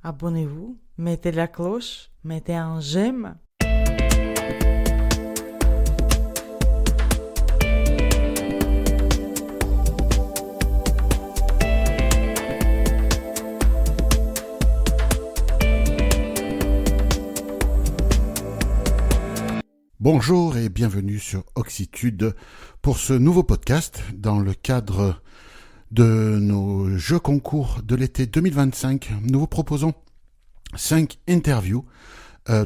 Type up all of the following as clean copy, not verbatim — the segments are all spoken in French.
abonnez-vous, mettez la cloche, mettez un j'aime. Bonjour et bienvenue sur Oxitude pour ce nouveau podcast dans le cadre de nos jeux concours de l'été 2025. Nous vous proposons 5 interviews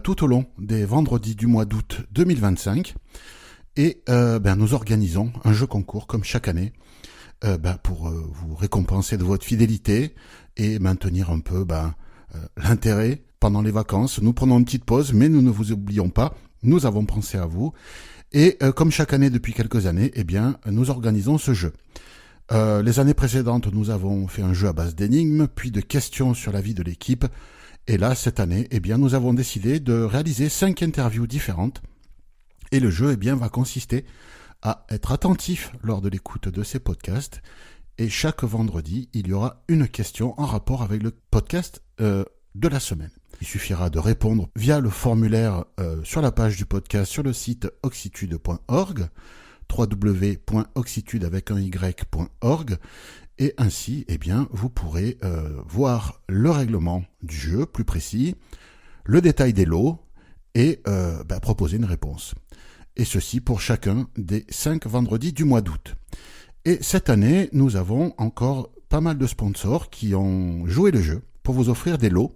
tout au long des vendredis du mois d'août 2025 et nous organisons un jeu concours comme chaque année pour vous récompenser de votre fidélité et maintenir un peu l'intérêt pendant les vacances. Nous prenons une petite pause mais nous ne vous oublions pas. Nous avons pensé à vous et comme chaque année depuis quelques années, nous organisons ce jeu. Les années précédentes, nous avons fait un jeu à base d'énigmes, puis de questions sur la vie de l'équipe. Et là, cette année, nous avons décidé de réaliser 5 interviews différentes. Et le jeu, va consister à être attentif lors de l'écoute de ces podcasts. Et chaque vendredi, il y aura une question en rapport avec le podcast de la semaine. Il suffira de répondre via le formulaire sur la page du podcast sur le site oxitude.org, www.oxitude.org, et ainsi, vous pourrez voir le règlement du jeu plus précis, le détail des lots et proposer une réponse. Et ceci pour chacun des 5 vendredis du mois d'août. Et cette année, nous avons encore pas mal de sponsors qui ont joué le jeu pour vous offrir des lots.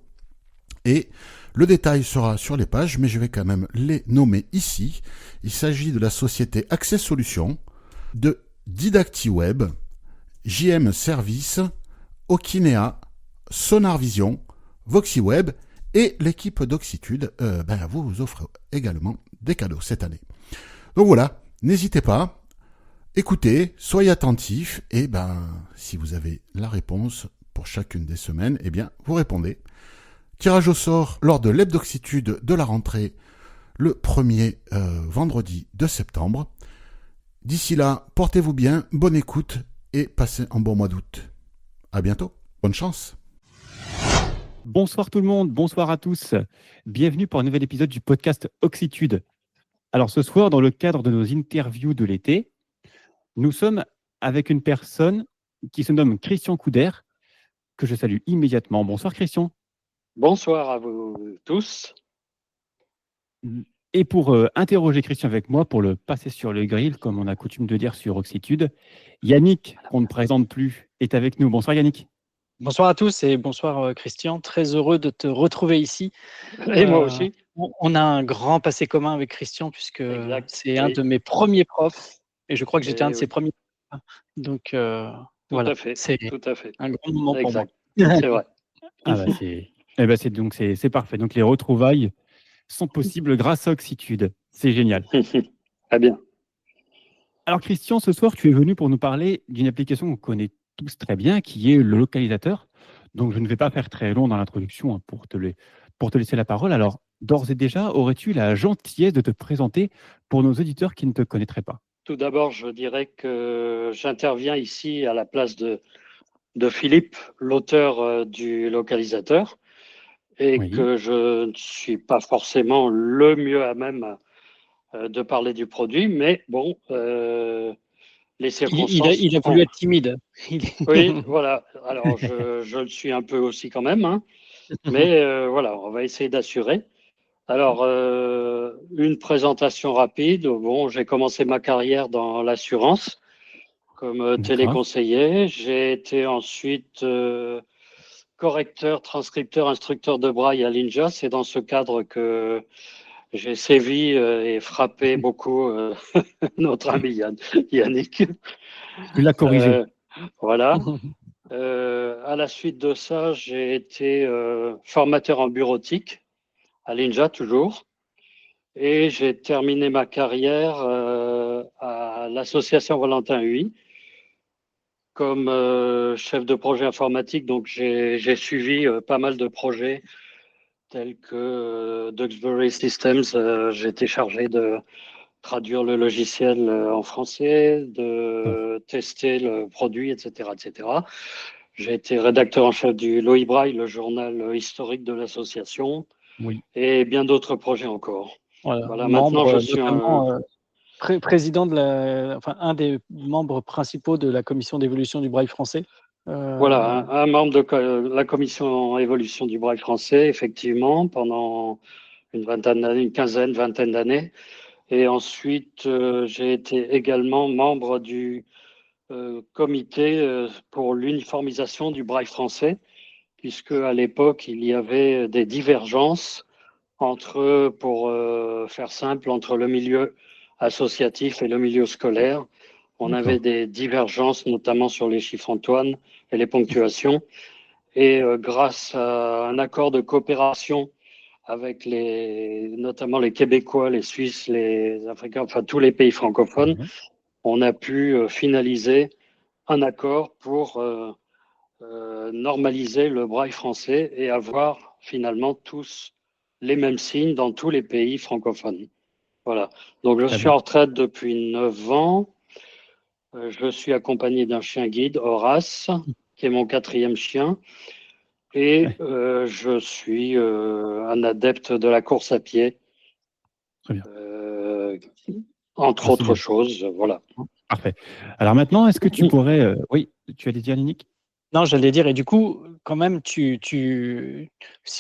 Et le détail sera sur les pages, mais je vais quand même les nommer ici. Il s'agit de la société Access Solutions, de DidactiWeb, JM Service, Okinea, Sonar Vision, VoxyWeb et l'équipe d'Oxitude vous offre également des cadeaux cette année. Donc voilà, n'hésitez pas, écoutez, soyez attentifs et si vous avez la réponse pour chacune des semaines, vous répondez. Tirage au sort lors de l'hebdoxitude de la rentrée le premier vendredi de septembre. D'ici là, portez-vous bien, bonne écoute et passez un bon mois d'août. À bientôt, bonne chance. Bonsoir tout le monde, bonsoir à tous. Bienvenue pour un nouvel épisode du podcast Oxitude. Alors ce soir, dans le cadre de nos interviews de l'été, nous sommes avec une personne qui se nomme Christian Couder, que je salue immédiatement. Bonsoir Christian. Bonsoir à vous tous. Et pour interroger Christian avec moi, pour le passer sur le grill, comme on a coutume de dire sur Oxitude, Yannick, qu'on ne présente plus, est avec nous. Bonsoir Yannick. Bonsoir à tous et bonsoir Christian. Très heureux de te retrouver ici. Et moi aussi. On a un grand passé commun avec Christian puisque c'est un de mes premiers profs et je crois que j'étais un de ses premiers profs. Donc voilà, c'est un grand moment pour moi. C'est vrai. C'est parfait. Donc les retrouvailles sont possibles grâce à Oxitude. C'est génial. Très bien. Alors Christian, ce soir, tu es venu pour nous parler d'une application qu'on connaît tous très bien, qui est le localisateur. Donc je ne vais pas faire très long dans l'introduction pour te laisser la parole. Alors, d'ores et déjà, aurais-tu la gentillesse de te présenter pour nos auditeurs qui ne te connaîtraient pas? Tout d'abord, je dirais que j'interviens ici à la place de Philippe, l'auteur du localisateur, et que je ne suis pas forcément le mieux à même de parler du produit, mais bon, les circonstances... Il a voulu être timide. Oui, voilà. Alors, je le suis un peu aussi quand même, hein. Mais voilà, on va essayer d'assurer. Alors, une présentation rapide. Bon, j'ai commencé ma carrière dans l'assurance comme téléconseiller. J'ai été ensuite correcteur, transcripteur, instructeur de braille à l'INJA. C'est dans ce cadre que j'ai sévi et frappé beaucoup notre ami Yannick. Tu l'as corrigé. Voilà. À la suite de ça, j'ai été formateur en bureautique à l'INJA toujours. Et j'ai terminé ma carrière à l'association Valentin UI comme chef de projet informatique. Donc, j'ai suivi pas mal de projets tels que Duxbury Systems. J'étais chargé de traduire le logiciel en français, de tester le produit, etc., etc. J'ai été rédacteur en chef du Loïc Braille, le journal historique de l'association, et bien d'autres projets encore. Voilà, maintenant, je suis président un des membres principaux de la commission d'évolution du Braille français. Voilà, un membre de la commission évolution du Braille français, effectivement, pendant une quinzaine, vingtaine d'années. Et ensuite, j'ai été également membre du comité pour l'uniformisation du Braille français, puisque à l'époque, il y avait des divergences pour faire simple, entre le milieu associatif et le milieu scolaire. On avait des divergences, notamment sur les chiffres Antoine et les ponctuations. Et grâce à un accord de coopération avec notamment les Québécois, les Suisses, les Africains, enfin tous les pays francophones, on a pu finaliser un accord pour normaliser le braille français et avoir finalement tous les mêmes signes dans tous les pays francophones. Voilà. Donc je suis en retraite depuis 9 ans. Je suis accompagné d'un chien guide, Horace, qui est mon 4e chien. Et je suis un adepte de la course à pied. Très bien. Entre autres choses, voilà. Parfait. Alors maintenant, est-ce que tu pourrais... Oui, tu allais dire, Nick? Non, j'allais dire, et du coup, quand même, si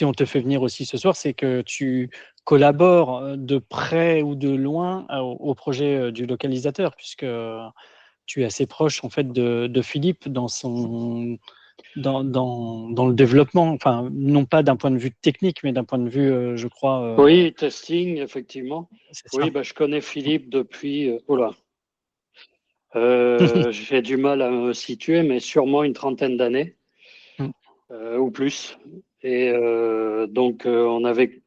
on te fait venir aussi ce soir, c'est que tu collabores de près ou de loin au projet du localisateur, puisque tu es assez proche en fait de Philippe dans le développement, enfin non pas d'un point de vue technique, mais d'un point de vue, je crois. Oui, testing, effectivement. Oui, je connais Philippe depuis. J'ai du mal à me situer, mais sûrement une trentaine d'années ou plus. Et donc, on avait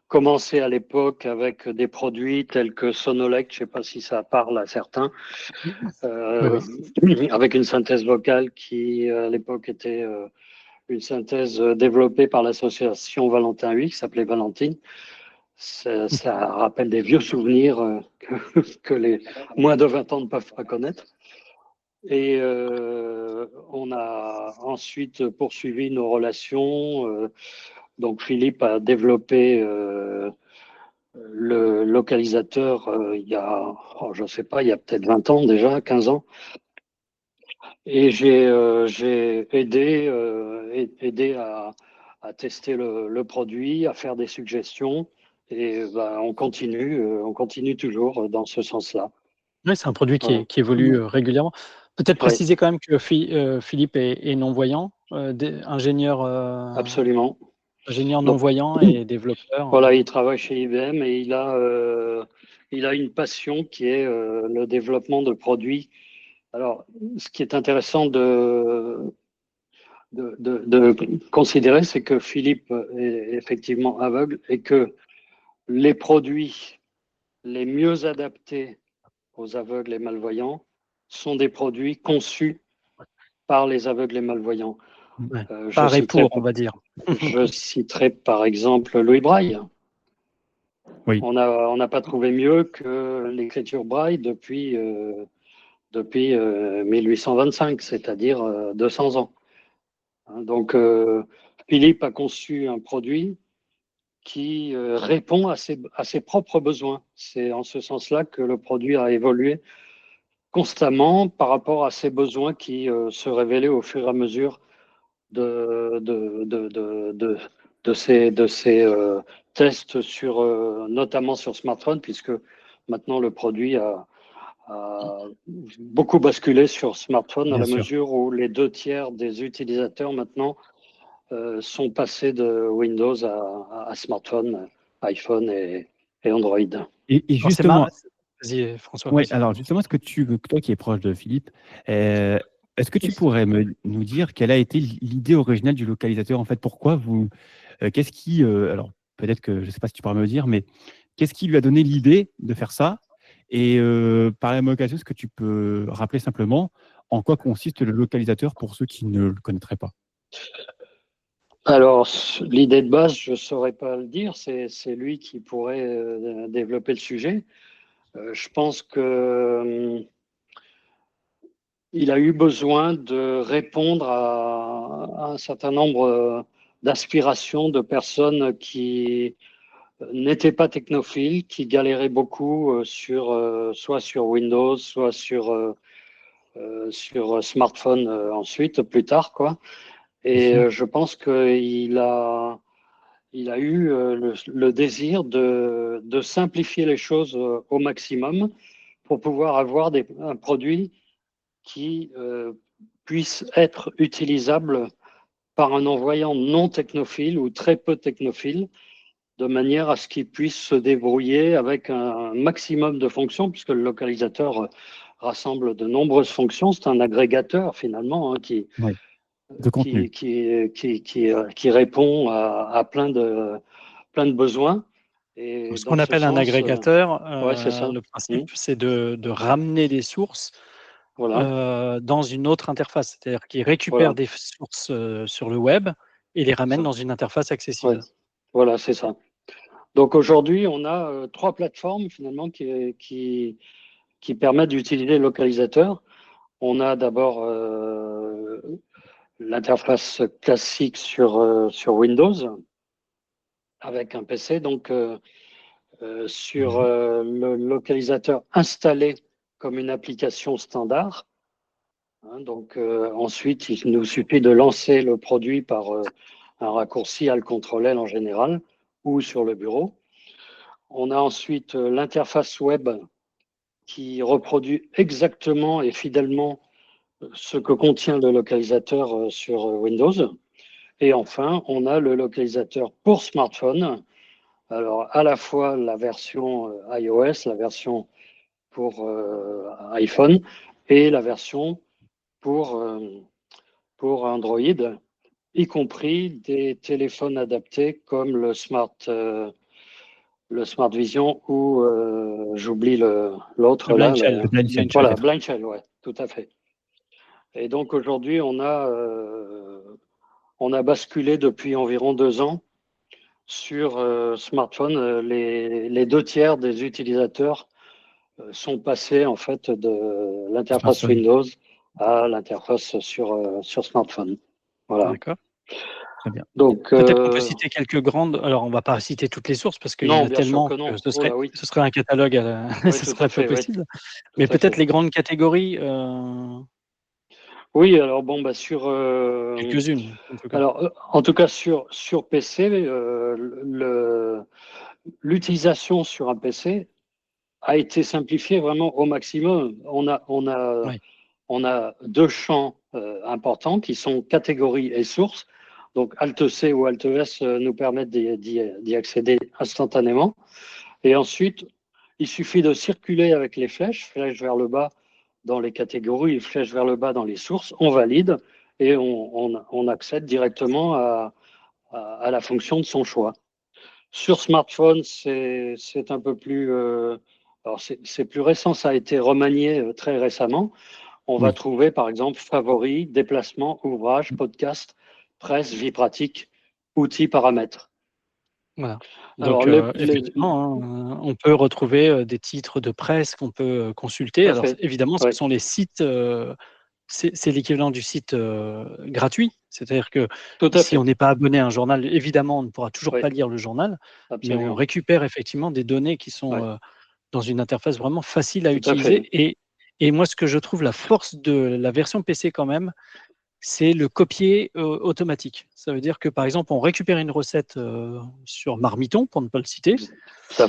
commencé à l'époque avec des produits tels que Sonolec, je ne sais pas si ça parle à certains, avec une synthèse vocale qui, à l'époque, était une synthèse développée par l'association Valentin Huy, qui s'appelait Valentine. Ça rappelle des vieux souvenirs que les moins de 20 ans ne peuvent pas connaître. Et on a ensuite poursuivi nos relations. Donc Philippe a développé le localisateur il y a, je ne sais pas, il y a peut-être 20 ans déjà, 15 ans. Et j'ai aidé à tester le produit, à faire des suggestions. Et on continue toujours dans ce sens-là. Oui, c'est un produit qui évolue régulièrement. Peut-être préciser quand même que Philippe est non-voyant, ingénieur. Absolument. Ingénieur non-voyant et développeur. Voilà, il travaille chez IBM et il a une passion qui est le développement de produits. Alors, ce qui est intéressant de considérer, c'est que Philippe est effectivement aveugle et que les produits les mieux adaptés aux aveugles et malvoyants sont des produits conçus par les aveugles et malvoyants. Par et pour, on va dire. Je citerai par exemple Louis Braille. Oui. On n'a pas trouvé mieux que l'écriture Braille depuis 1825, c'est-à-dire 200 ans. Donc, Philippe a conçu un produit qui répond à ses propres besoins. C'est en ce sens-là que le produit a évolué constamment par rapport à ses besoins qui se révélaient au fur et à mesure de ces tests notamment sur smartphone, puisque maintenant le produit a beaucoup basculé sur smartphone, dans la mesure où les 2/3 des utilisateurs maintenant sont passés de Windows à smartphone, iPhone et Android. Et justement, vas-y François. Oui, alors justement, toi qui es proche de Philippe, est-ce que tu pourrais nous dire quelle a été l'idée originale du localisateur? En fait, pourquoi qu'est-ce qui, alors peut-être que je ne sais pas si tu pourrais me le dire, mais qu'est-ce qui lui a donné l'idée de faire ça? Et par la même occasion, est-ce que tu peux rappeler simplement en quoi consiste le localisateur pour ceux qui ne le connaîtraient pas? Alors, l'idée de base, je ne saurais pas le dire, c'est lui qui pourrait développer le sujet. Je pense que il a eu besoin de répondre à un certain nombre d'aspirations de personnes qui n'étaient pas technophiles, qui galéraient beaucoup soit sur Windows, soit sur smartphone ensuite, plus tard, quoi. Et je pense qu'il a eu le désir de simplifier les choses au maximum pour pouvoir avoir un produit qui puisse être utilisable par un envoyant non technophile ou très peu technophile, de manière à ce qu'il puisse se débrouiller avec un maximum de fonctions, puisque le localisateur rassemble de nombreuses fonctions. C'est un agrégateur finalement de contenu. qui répond à plein de besoins. Et Ce dans qu'on ce appelle un sens, agrégateur, ouais, c'est ça. le principe, c'est de ramener des sources Voilà. dans une autre interface. C'est-à-dire qu'il récupère Voilà. des sources sur le web et les ramène Ça. dans une interface accessible. Ouais. Voilà, c'est ça. Donc aujourd'hui, on a 3 plateformes finalement qui permettent d'utiliser le localisateur. On a d'abord l'interface classique sur Windows avec un PC, donc sur le localisateur installé comme une application standard. Donc ensuite, il nous suffit de lancer le produit par un raccourci Alt-Ctrl-L en général ou sur le bureau. On a ensuite l'interface web qui reproduit exactement et fidèlement ce que contient le localisateur sur Windows. Et enfin, on a le localisateur pour smartphone. Alors, à la fois la version iOS, la version pour iPhone et la version pour Android, y compris des téléphones adaptés comme le Smart Vision ou j'oublie l'autre là. Le Blind Shell. Voilà, Blind Shell, ouais, tout à fait. Et donc aujourd'hui, on a basculé depuis environ 2 ans sur smartphone. Les 2 tiers des utilisateurs sont passés en fait de l'interface Windows à l'interface sur smartphone. Voilà. D'accord. Très bien. Donc, peut-être qu'on peut citer quelques grandes. Alors, on ne va pas citer toutes les sources parce qu'il y en a tellement que ce serait un catalogue, oui, ce serait peu possible. Oui. Mais peut-être les grandes catégories. Oui, alors bon, sur. Quelques-unes, en tout cas. Alors, en tout cas, sur PC, l'utilisation sur un PC a été simplifiée vraiment au maximum. On a 2 champs importants qui sont catégorie et source. Donc, Alt-C ou Alt-S nous permettent d'y accéder instantanément. Et ensuite, il suffit de circuler avec les flèches vers le bas dans les catégories, flèches vers le bas dans les sources. On valide et on accède directement à la fonction de son choix. Sur smartphone, c'est un peu plus... alors, c'est plus récent, ça a été remanié très récemment. On va trouver, par exemple, favoris, déplacements, ouvrages, podcasts, presse, vie pratique, outils, paramètres. Voilà. Donc, effectivement, on peut retrouver des titres de presse qu'on peut consulter. Alors, évidemment, ce sont les sites, c'est l'équivalent du site gratuit. C'est-à-dire que si on n'est pas abonné à un journal, évidemment, on ne pourra toujours pas lire le journal, mais on récupère effectivement des données qui sont dans une interface vraiment facile à utiliser. Et moi, ce que je trouve la force de la version PC quand même, c'est le copier automatique. Ça veut dire que, par exemple, on récupère une recette sur Marmiton, pour ne pas le citer,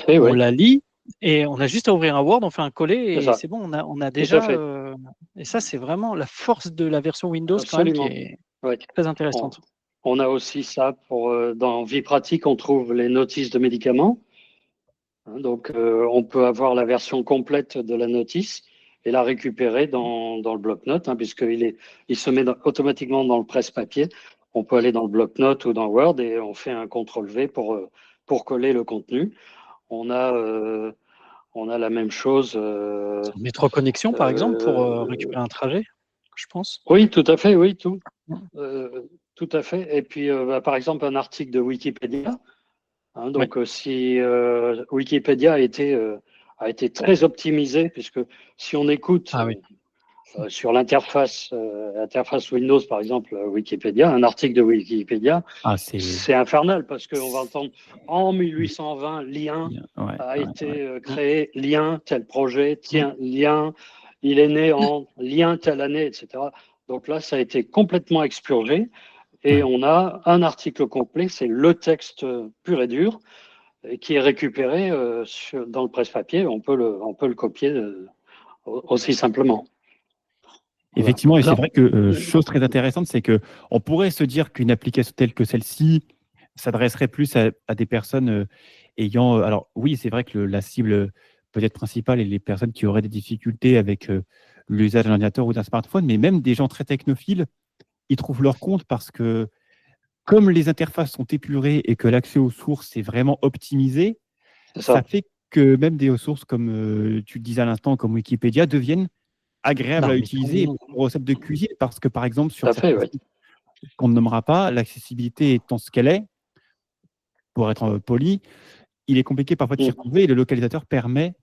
on la lit, et on a juste à ouvrir un Word, on fait un coller, et c'est bon, on a déjà... et ça, c'est vraiment la force de la version Windows quand même, qui est très intéressante. On a aussi ça, dans Vie pratique, on trouve les notices de médicaments. Donc, on peut avoir la version complète de la notice et la récupérer dans le bloc-notes, puisqu'il se met automatiquement dans le presse-papier. On peut aller dans le bloc-notes ou dans Word et on fait un CTRL-V pour coller le contenu. On a la même chose. Métro Connexion, par exemple, pour récupérer un trajet, je pense. Oui, tout à fait, oui, tout à fait. Et puis, par exemple, un article de Wikipédia. Donc, si Wikipédia a été très optimisé, puisque si on écoute sur l'interface Windows, par exemple, Wikipédia, un article de Wikipédia, c'est infernal parce qu'on va entendre en 1820, lien a été créé, lien, tel projet, tiens, lien, il est né en lien, telle année, etc. Donc là, ça a été complètement expurgé et on a un article complet, c'est le texte pur et dur qui est récupéré dans le presse-papier. On peut le copier aussi simplement. Effectivement, et c'est vrai que chose très intéressante, c'est que on pourrait se dire qu'une application telle que celle-ci s'adresserait plus à des personnes ayant. Alors oui, c'est vrai que la cible peut-être principale est les personnes qui auraient des difficultés avec l'usage d'un ordinateur ou d'un smartphone, mais même des gens très technophiles, ils trouvent leur compte parce que comme les interfaces sont épurées et que l'accès aux sources est vraiment optimisé, ça fait que même des ressources comme tu le disais à l'instant, comme Wikipédia, deviennent agréable à utiliser pour recettes de cuisine parce que, par exemple, sur certains sites qu'on ne nommera pas, l'accessibilité étant ce qu'elle est, pour être poli, il est compliqué parfois de s'y retrouver et le localisateur permet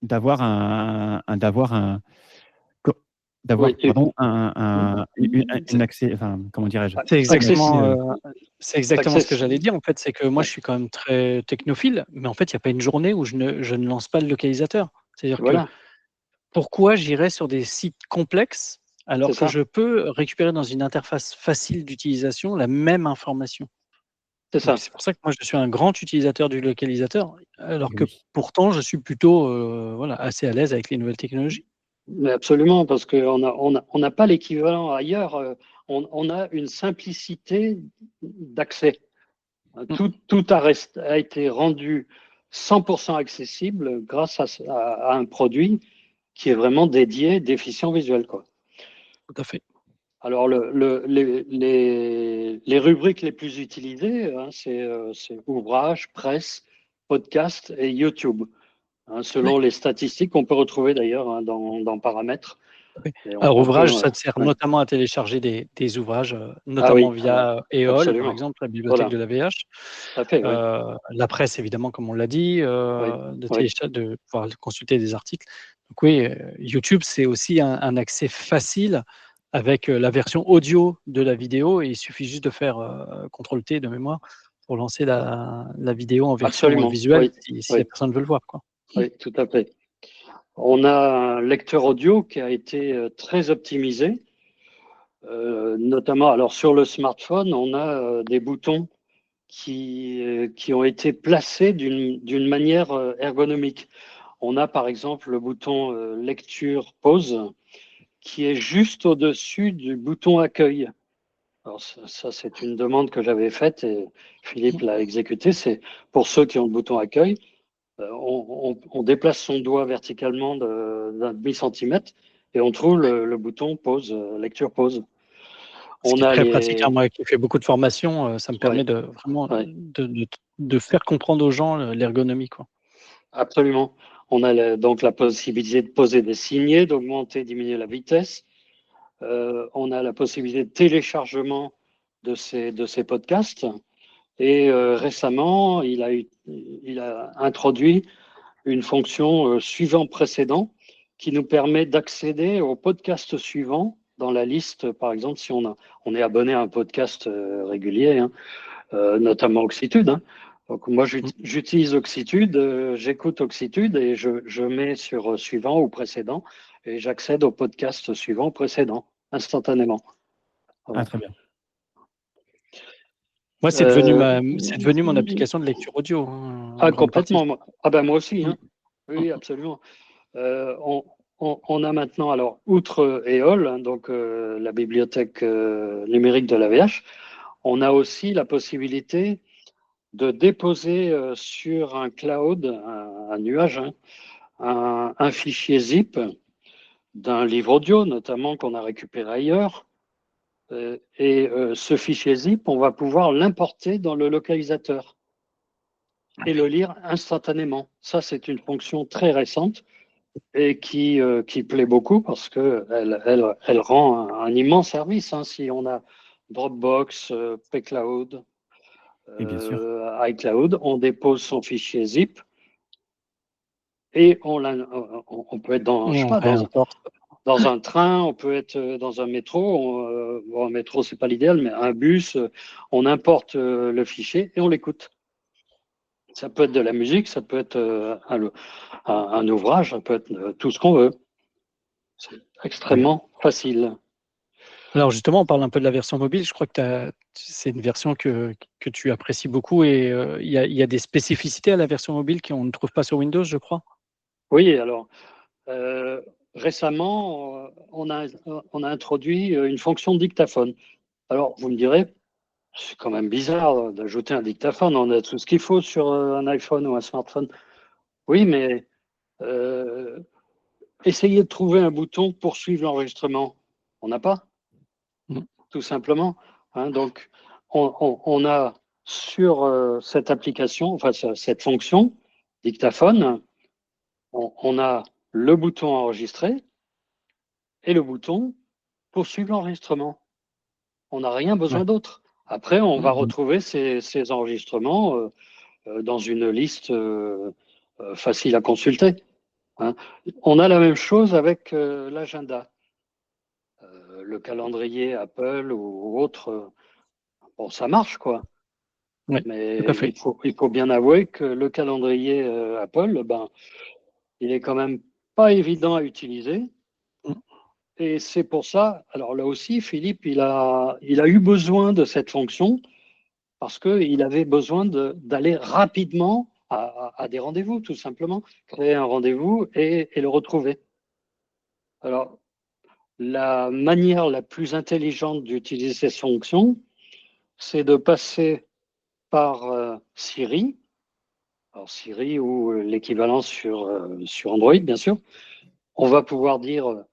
d'avoir un accès, enfin, comment dirais-je? C'est exactement ce que j'allais dire. En fait, c'est que moi, je suis quand même très technophile, mais en fait, il n'y a pas une journée où je ne lance pas le localisateur. C'est-à-dire que pourquoi j'irais sur des sites complexes alors que je peux récupérer dans une interface facile d'utilisation la même information? C'est pour ça que moi, je suis un grand utilisateur du localisateur, alors que pourtant, je suis plutôt assez à l'aise avec les nouvelles technologies. Mais absolument, parce qu'on n'a pas l'équivalent ailleurs. On a une simplicité d'accès. Tout a été rendu 100% accessible grâce à un produit qui est vraiment dédié déficient visuel, quoi. Tout à fait. Alors, les rubriques les plus utilisées, c'est ouvrages, presse, podcast et YouTube. Selon les statistiques qu'on peut retrouver d'ailleurs dans Paramètres. Alors, ouvrage, ça te sert notamment à télécharger des ouvrages, notamment via EOL, par exemple, la bibliothèque de la VH. La presse, évidemment, comme on l'a dit, de pouvoir consulter des articles. Donc oui, YouTube, c'est aussi un accès facile avec la version audio de la vidéo et il suffit juste de faire CTRL-T de mémoire pour lancer la vidéo en version visuelle si la personne veut le voir, quoi. Oui, tout à fait. On a un lecteur audio qui a été très optimisé, notamment alors sur le smartphone, on a des boutons qui ont été placés d'une manière ergonomique. On a par exemple le bouton lecture-pause qui est juste au-dessus du bouton accueil. Alors ça c'est une demande que j'avais faite et Philippe l'a exécutée. C'est pour ceux qui ont le bouton accueil. On déplace son doigt verticalement d'un demi-centimètre et on trouve le bouton pause, lecture pause. Ce qui est très pratique. Moi qui fais beaucoup de formations, ça me permet de vraiment de faire comprendre aux gens l'ergonomie, quoi. Absolument. On a donc la possibilité de poser des signets, d'augmenter, diminuer la vitesse. On a la possibilité de téléchargement de ces podcasts. Et récemment, il a introduit une fonction suivant précédent qui nous permet d'accéder au podcast suivant dans la liste. Par exemple, si on est abonné à un podcast régulier, notamment Oxitude. Donc moi, j'utilise Oxitude, j'écoute Oxitude et je mets sur suivant ou précédent et j'accède au podcast suivant ou précédent instantanément. Ah, très bien. Moi, c'est devenu mon application de lecture audio. Complètement. Moi aussi. Oui, absolument. On a maintenant, alors, outre EOL, donc la bibliothèque numérique de la VH, on a aussi la possibilité de déposer sur un cloud, un nuage, un fichier zip d'un livre audio, notamment qu'on a récupéré ailleurs. Et ce fichier zip, on va pouvoir l'importer dans le localisateur et le lire instantanément. Ça, c'est une fonction très récente et qui plaît beaucoup parce qu'elle rend un immense service. Si on a Dropbox, pCloud, iCloud, on dépose son fichier zip et on peut être dans dans un train, on peut être dans un métro. Bon, un métro, c'est pas l'idéal, mais un bus, on importe le fichier et on l'écoute. Ça peut être de la musique, ça peut être un ouvrage, ça peut être tout ce qu'on veut. C'est extrêmement facile. Alors justement, on parle un peu de la version mobile. Je crois que c'est une version que tu apprécies beaucoup et il y a des spécificités à la version mobile qu'on ne trouve pas sur Windows, je crois. Oui, alors récemment, on a introduit une fonction dictaphone. Alors, vous me direz, c'est quand même bizarre d'ajouter un dictaphone. On a tout ce qu'il faut sur un iPhone ou un smartphone. Oui, mais essayez de trouver un bouton pour suivre l'enregistrement. On n'a pas, tout simplement. Hein, donc, on a sur cette application, enfin cette fonction dictaphone, on a le bouton enregistrer et le bouton pour suivre l'enregistrement. On n'a rien besoin d'autre. Après, on va retrouver ces enregistrements dans une liste facile à consulter. Hein. On a la même chose avec l'agenda. Le calendrier Apple ou autre, bon, ça marche, quoi. Oui, mais tout à fait. il faut bien avouer que le calendrier Apple, ben, il est quand même pas évident à utiliser. Et c'est pour ça, alors là aussi, Philippe, il a eu besoin de cette fonction parce qu'il avait besoin d'aller rapidement à des rendez-vous, tout simplement, créer un rendez-vous et le retrouver. Alors, la manière la plus intelligente d'utiliser cette fonction, c'est de passer par Siri, alors Siri ou l'équivalent sur Android, bien sûr. On va pouvoir dire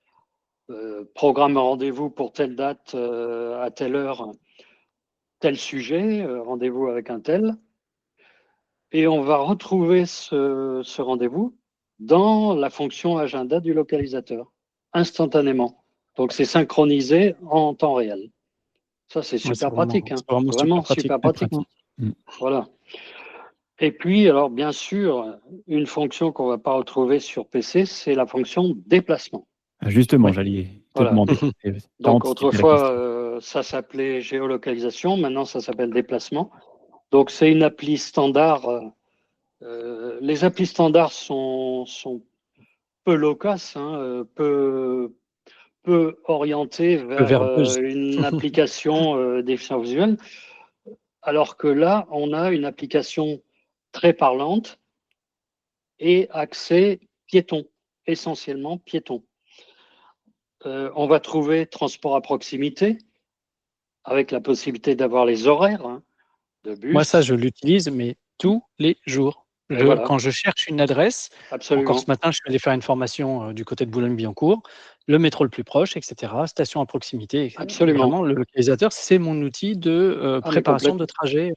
programme un rendez-vous pour telle date, à telle heure, tel sujet, rendez-vous avec un tel. Et on va retrouver ce rendez-vous dans la fonction agenda du localisateur, instantanément. Donc, c'est synchronisé en temps réel. Ça, c'est super pratique. Hein. C'est vraiment Super pratique. Voilà. Et puis, alors, bien sûr, une fonction qu'on ne va pas retrouver sur PC, c'est la fonction déplacement. Justement, j'allais te demander. Donc, autrefois, ça s'appelait géolocalisation. Maintenant, ça s'appelle déplacement. Donc, c'est une appli standard. Les applis standards sont peu loquaces, hein, peu orientées vers une application déficience visuelle. Alors que là, on a une application très parlante et accès piéton, essentiellement piéton. On va trouver transport à proximité avec la possibilité d'avoir les horaires de bus. Moi, ça, je l'utilise, mais tous les jours. Voilà. Quand je cherche une adresse, encore ce matin, je suis allé faire une formation du côté de Boulogne-Billancourt, le métro le plus proche, etc., station à proximité. Absolument. Vraiment, le localisateur, c'est mon outil de préparation de trajet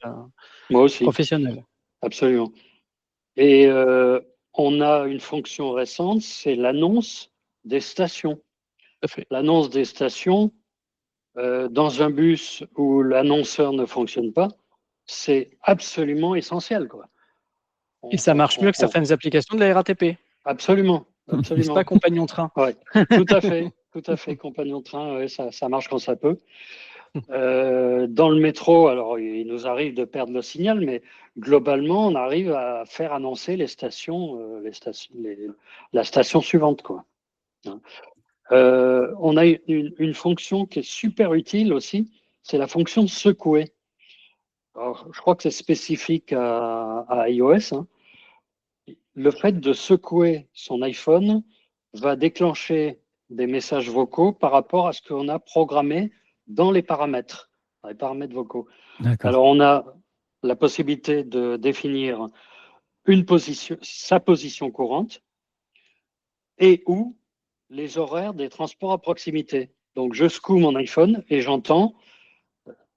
Moi aussi. professionnel. Absolument. Et on a une fonction récente, c'est l'annonce des stations. L'annonce des stations, dans un bus où l'annonceur ne fonctionne pas, c'est absolument essentiel, quoi. Et ça marche mieux que certaines applications de la RATP. Absolument. C'est pas compagnon train. Ouais, tout à fait, compagnon train, ouais, ça marche quand ça peut. Dans le métro, alors il nous arrive de perdre le signal, mais globalement, on arrive à faire annoncer les stations, la station suivante, quoi. On a une fonction qui est super utile aussi, c'est la fonction secouer. Alors, je crois que c'est spécifique à iOS. Hein. Le fait de secouer son iPhone va déclencher des messages vocaux par rapport à ce qu'on a programmé dans les paramètres vocaux. Alors, on a la possibilité de définir sa position courante et ou les horaires des transports à proximité. Donc, je secoue mon iPhone et j'entends,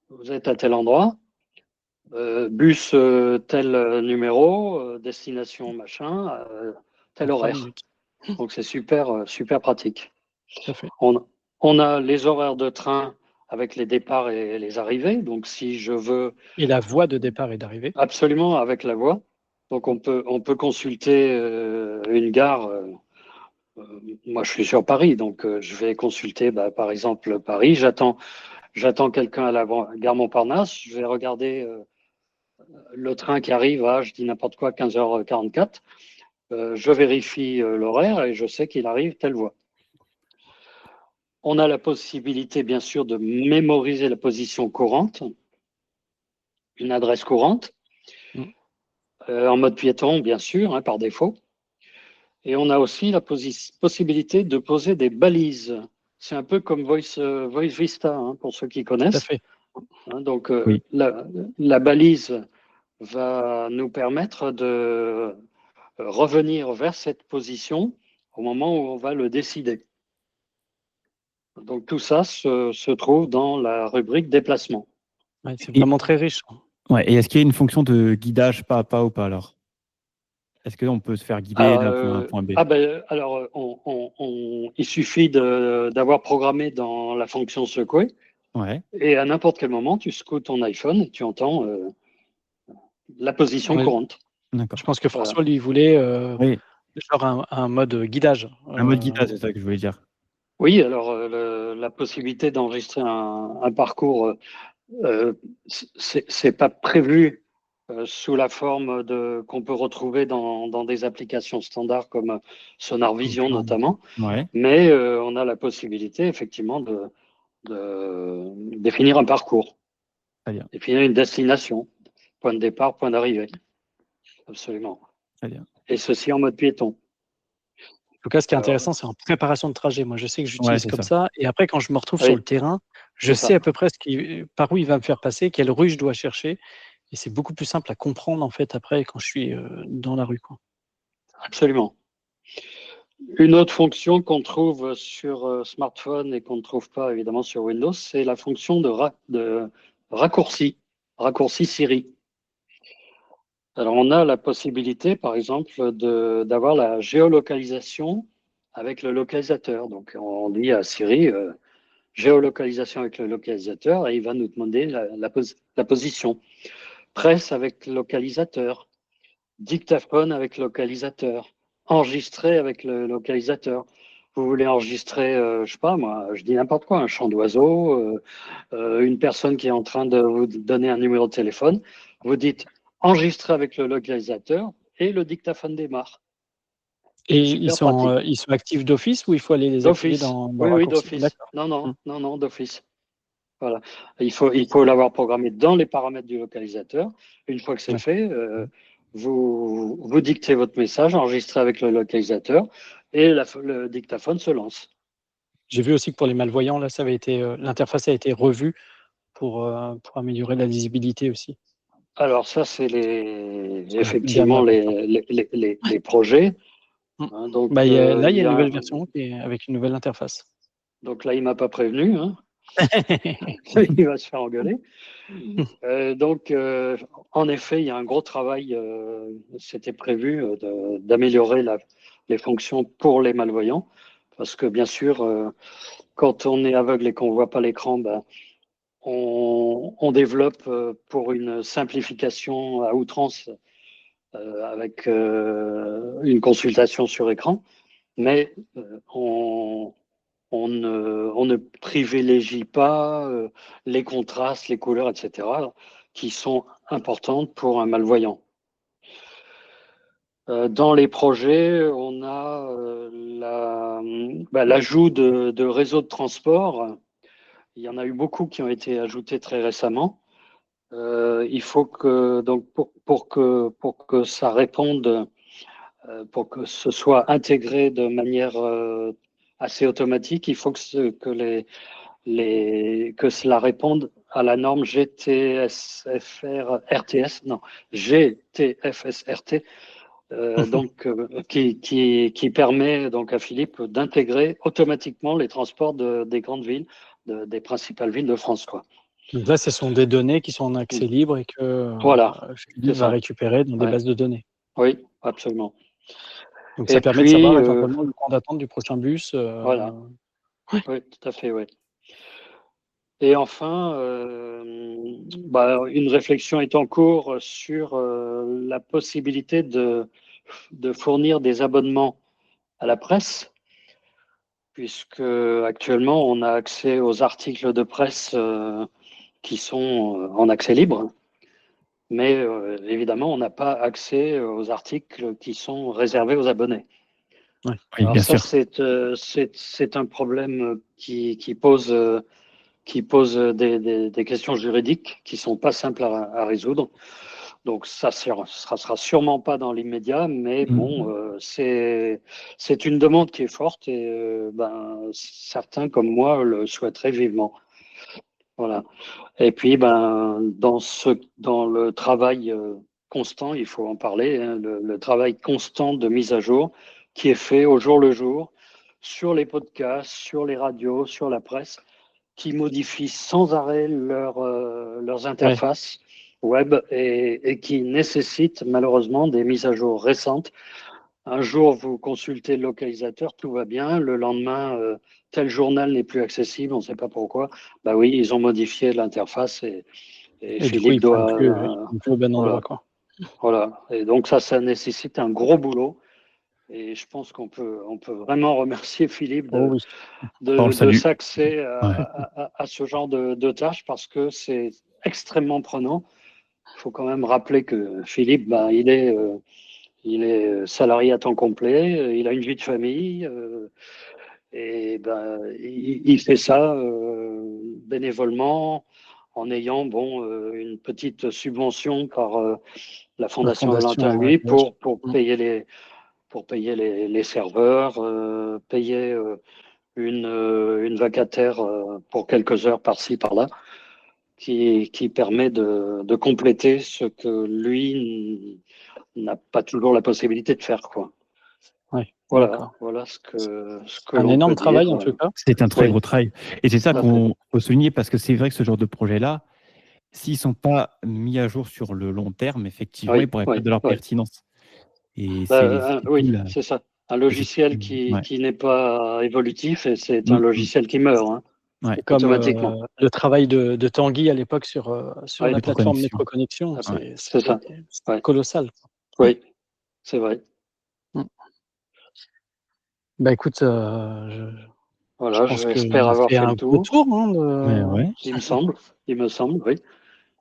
vous êtes à tel endroit, bus tel numéro, destination machin, tel horaire. Donc c'est super pratique. Tout à fait. On a les horaires de train avec les départs et les arrivées. Donc si je veux. Et la voie de départ et d'arrivée. Absolument, avec la voie. Donc on peut consulter une gare moi, je suis sur Paris, donc je vais consulter, par exemple, Paris. J'attends quelqu'un à la gare Montparnasse. Je vais regarder le train qui arrive à, je dis n'importe quoi, 15h44. Je vérifie l'horaire et je sais qu'il arrive telle voie. On a la possibilité, bien sûr, de mémoriser la position courante, une adresse courante, en mode piéton, bien sûr, hein, par défaut. Et on a aussi la possibilité de poser des balises. C'est un peu comme Voice Vista, hein, pour ceux qui Tout à connaissent. fait. Hein, donc, Oui. la balise va nous permettre de revenir vers cette position au moment où on va le décider. Donc, tout ça se trouve dans la rubrique déplacement. Ouais, c'est vraiment très riche. Ouais, et est-ce qu'il y a une fonction de guidage pas à pas ou pas alors? Est-ce qu'on peut se faire guider d'un point A à un point B? Alors, il suffit d'avoir programmé dans la fonction secouer. Ouais, Et à n'importe quel moment, tu secoues ton iPhone et tu entends la position Ouais. courante. Je pense que François, lui, voulait oui, genre un mode guidage. un mode guidage, c'est ça que je voulais dire. Oui, alors la possibilité d'enregistrer un parcours, c'est pas prévu sous la forme qu'on peut retrouver dans des applications standards comme Sonar Vision notamment, Ouais, mais on a la possibilité effectivement de définir un parcours, très bien, définir une destination, point de départ, point d'arrivée. Absolument. très bien. Et ceci en mode piéton. En tout cas, ce qui est Alors, intéressant, c'est en préparation de trajet. Moi, je sais que Ouais, j'utilise c'est comme ça. ça. Et après, quand je me retrouve Oui, sur le terrain, je c'est ça. sais à peu près par où il va me faire passer, quelle rue je dois chercher. Et c'est beaucoup plus simple à comprendre, en fait, après, quand je suis dans la rue, quoi. Absolument. Une autre fonction qu'on trouve sur smartphone et qu'on ne trouve pas évidemment sur Windows, c'est la fonction de raccourci Siri. Alors, on a la possibilité, par exemple, d'avoir la géolocalisation avec le localisateur. Donc, on dit à Siri, géolocalisation avec le localisateur, et il va nous demander la position. Presse avec le localisateur, dictaphone avec le localisateur, enregistrer avec le localisateur. Vous voulez enregistrer, je sais pas moi, je dis n'importe quoi, un chant d'oiseau, une personne qui est en train de vous donner un numéro de téléphone, vous dites enregistrer avec le localisateur et le dictaphone démarre. Et Super pratique. ils sont actifs d'office ou il faut aller les activer D'office. dans le Oui, raccourci? d'office. D'accord. Non, d'office. Voilà. Il faut l'avoir programmé dans les paramètres du localisateur. Une fois que c'est Ouais. fait, vous dictez votre message, enregistrez avec le localisateur et le dictaphone se lance. J'ai vu aussi que pour les malvoyants, là, l'interface a été revue pour améliorer la lisibilité aussi. Alors ça, c'est effectivement Dernière les projets. Hein, donc, là, il y a il y une a nouvelle version qui est avec une nouvelle interface. donc là, il m'a pas prévenu. Hein. Il va se faire engueuler. Donc, en effet, il y a un gros travail. C'était prévu d'améliorer les fonctions pour les malvoyants. Parce que, bien sûr, quand on est aveugle et qu'on ne voit pas l'écran, on développe pour une simplification à outrance avec une consultation sur écran. Mais on ne privilégie pas les contrastes, les couleurs, etc., qui sont importantes pour un malvoyant. Dans les projets, on a l'ajout de réseaux de transport. Il y en a eu beaucoup qui ont été ajoutés très récemment. Il faut que, donc, pour que ça réponde, pour que ce soit intégré de manière assez automatique, il faut que cela réponde à la norme GTFSR-RT, donc qui permet donc à Philippe d'intégrer automatiquement les transports des grandes villes, des principales villes de France, quoi. Donc là, ce sont des données qui sont en accès libre et que Voilà, Philippe va récupérer dans des bases de données. Oui, absolument. Donc Et ça permet de puis, savoir éventuellement le temps d'attente du prochain bus. Voilà. Ouais. Oui, tout à fait, oui. Et enfin, une réflexion est en cours sur la possibilité de fournir des abonnements à la presse puisque actuellement, on a accès aux articles de presse qui sont en accès libre. Mais évidemment, on n'a pas accès aux articles qui sont réservés aux abonnés. Oui, Alors bien ça, sûr. c'est un problème qui pose des questions juridiques qui sont pas simples à résoudre. Donc ça sera sûrement pas dans l'immédiat, mais bon, c'est une demande qui est forte et certains comme moi le souhaiteraient vivement. Voilà. Et puis dans le travail constant, il faut en parler, hein, le travail constant de mise à jour qui est fait au jour le jour sur les podcasts, sur les radios, sur la presse, qui modifient sans arrêt leurs interfaces web et qui nécessitent malheureusement des mises à jour récentes. Un jour, vous consultez le localisateur, tout va bien. Le lendemain, tel journal n'est plus accessible, on ne sait pas pourquoi. Bah oui, ils ont modifié l'interface et du coup, Philippe doit. ils prennent plus au bon endroit, Voilà. quoi. Voilà. Et donc ça nécessite un gros boulot. Et je pense qu'on peut vraiment remercier Philippe On le de salue. s'axer à ce genre de tâches parce que c'est extrêmement prenant. Il faut quand même rappeler que Philippe, il est salarié à temps complet, il a une vie de famille et il fait ça bénévolement en ayant une petite subvention par la Fondation Valentin lui pour payer les serveurs, payer une vacataire pour quelques heures par-ci, par-là, qui permet de compléter ce que lui n'a pas toujours la possibilité de faire, quoi. Ouais, Voilà ce que un l'on énorme peut travail dire. en tout cas. C'est un très Oui. gros travail. Et c'est ça Tout à qu'on peut souligner parce que c'est vrai que ce genre de projet-là, s'ils ne sont pas mis à jour sur le long terme, effectivement, Oui, ils pourraient oui, perdre de leur oui. pertinence. Et Oui, c'est ça. Un logiciel ouais. qui n'est pas évolutif, et c'est un Mm, logiciel qui meurt, hein, ouais. C'est comme automatiquement. le travail de Tanguy à l'époque sur Oui, la plateforme Métroconnexion. Métroconnexion. c'est ça. C'est Ouais. colossal. Oui, c'est vrai. Bah écoute, Voilà, pense j'espère qu'on a avoir fait fait un le gros tour. tour. Hein, Ouais. Il me semble, oui.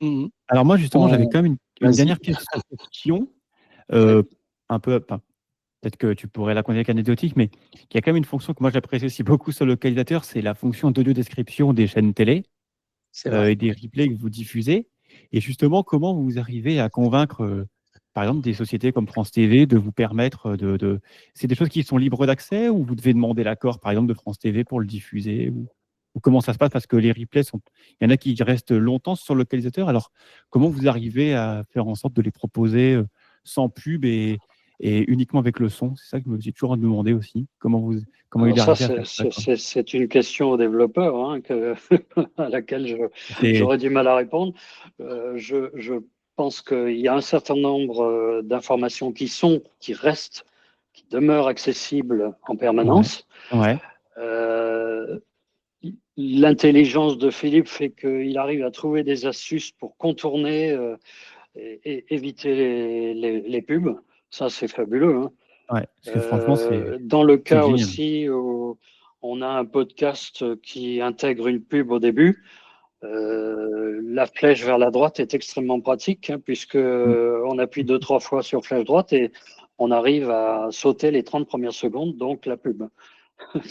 Mhm. Alors moi, justement, j'avais quand même une Vas-y. dernière question, un peu, enfin, peut-être que tu pourrais la considérer anecdotique, mais il y a quand même une fonction que moi j'apprécie aussi beaucoup sur le localisateur, c'est la fonction d'audio description des chaînes télé C'est vrai. et des replays que vous diffusez. Et justement, comment vous arrivez à convaincre, par exemple, des sociétés comme France TV de vous permettre de... C'est des choses qui sont libres d'accès ou vous devez demander l'accord, par exemple, de France TV pour le diffuser ou comment ça se passe? Parce que les replays il y en a qui restent longtemps sur le localisateur. Alors, comment vous arrivez à faire en sorte de les proposer sans pub et uniquement avec le son? C'est ça que j'ai toujours demandé aussi. Comment il Alors est ça, arrivé à faire ça, quoi. c'est une question aux développeurs hein, à laquelle C'est- j'aurais du mal à répondre. Je pense qu'il y a un certain nombre d'informations qui restent, qui demeurent accessibles en permanence. Ouais. L'intelligence de Philippe fait qu'il arrive à trouver des astuces pour contourner et éviter les pubs. Ça, c'est fabuleux. Hein. Ouais, parce que franchement, Dans le c'est cas génial. aussi où on a un podcast qui intègre une pub au début, la flèche vers la droite est extrêmement pratique hein, puisque on appuie 2-3 fois sur flèche droite et on arrive à sauter les 30 premières secondes, donc la pub.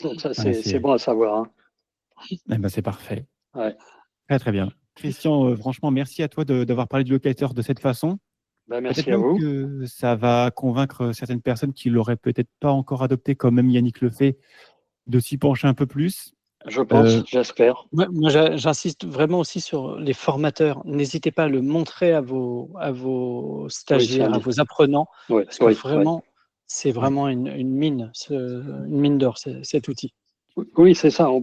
Donc ça, c'est bon à savoir. Hein. Eh ben, c'est parfait. Ouais. Très, très bien. Christian, franchement, merci à toi d'avoir parlé du localisateur de cette façon. Merci Peut-être à même vous. que ça va convaincre certaines personnes qui l'auraient peut-être pas encore adopté, comme même Yannick le fait, de s'y pencher un peu plus. Je pense, j'espère. Moi, j'insiste vraiment aussi sur les formateurs. N'hésitez pas à le montrer à vos stagiaires, à vos apprenants, parce que vraiment, c'est vraiment une mine d'or, cet outil. Oui, c'est ça. On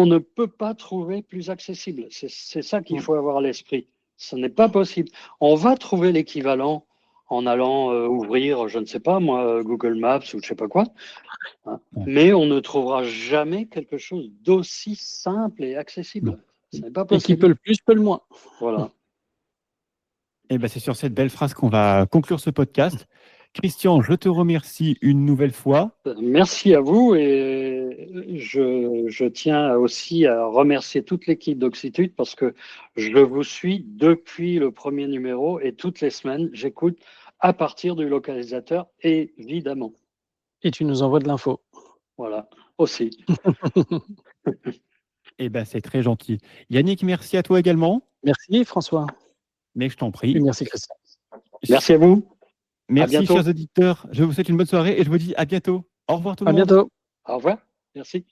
ne peut pas trouver plus accessible. C'est ça qu'il faut avoir à l'esprit. Ce n'est pas possible. On va trouver l'équivalent en allant ouvrir, je ne sais pas moi, Google Maps ou je ne sais pas quoi. Hein. Mais on ne trouvera jamais quelque chose d'aussi simple et accessible. Ce n'est pas possible. Et qui peut le plus, peut le moins. Voilà. Et ben, c'est sur cette belle phrase qu'on va conclure ce podcast. Christian, je te remercie une nouvelle fois. Merci à vous et je tiens aussi à remercier toute l'équipe d'Oxitude parce que je vous suis depuis le premier numéro et toutes les semaines, j'écoute à partir du localisateur, évidemment. Et tu nous envoies de l'info. Voilà, aussi. Eh ben, c'est très gentil. Yannick, merci à toi également. Merci François. Mais je t'en Et prie. merci Christian. Merci à vous. Merci, bientôt. chers auditeurs. Je vous souhaite une bonne soirée et je vous dis à bientôt. Au revoir tout le À monde. bientôt. Au revoir. Merci.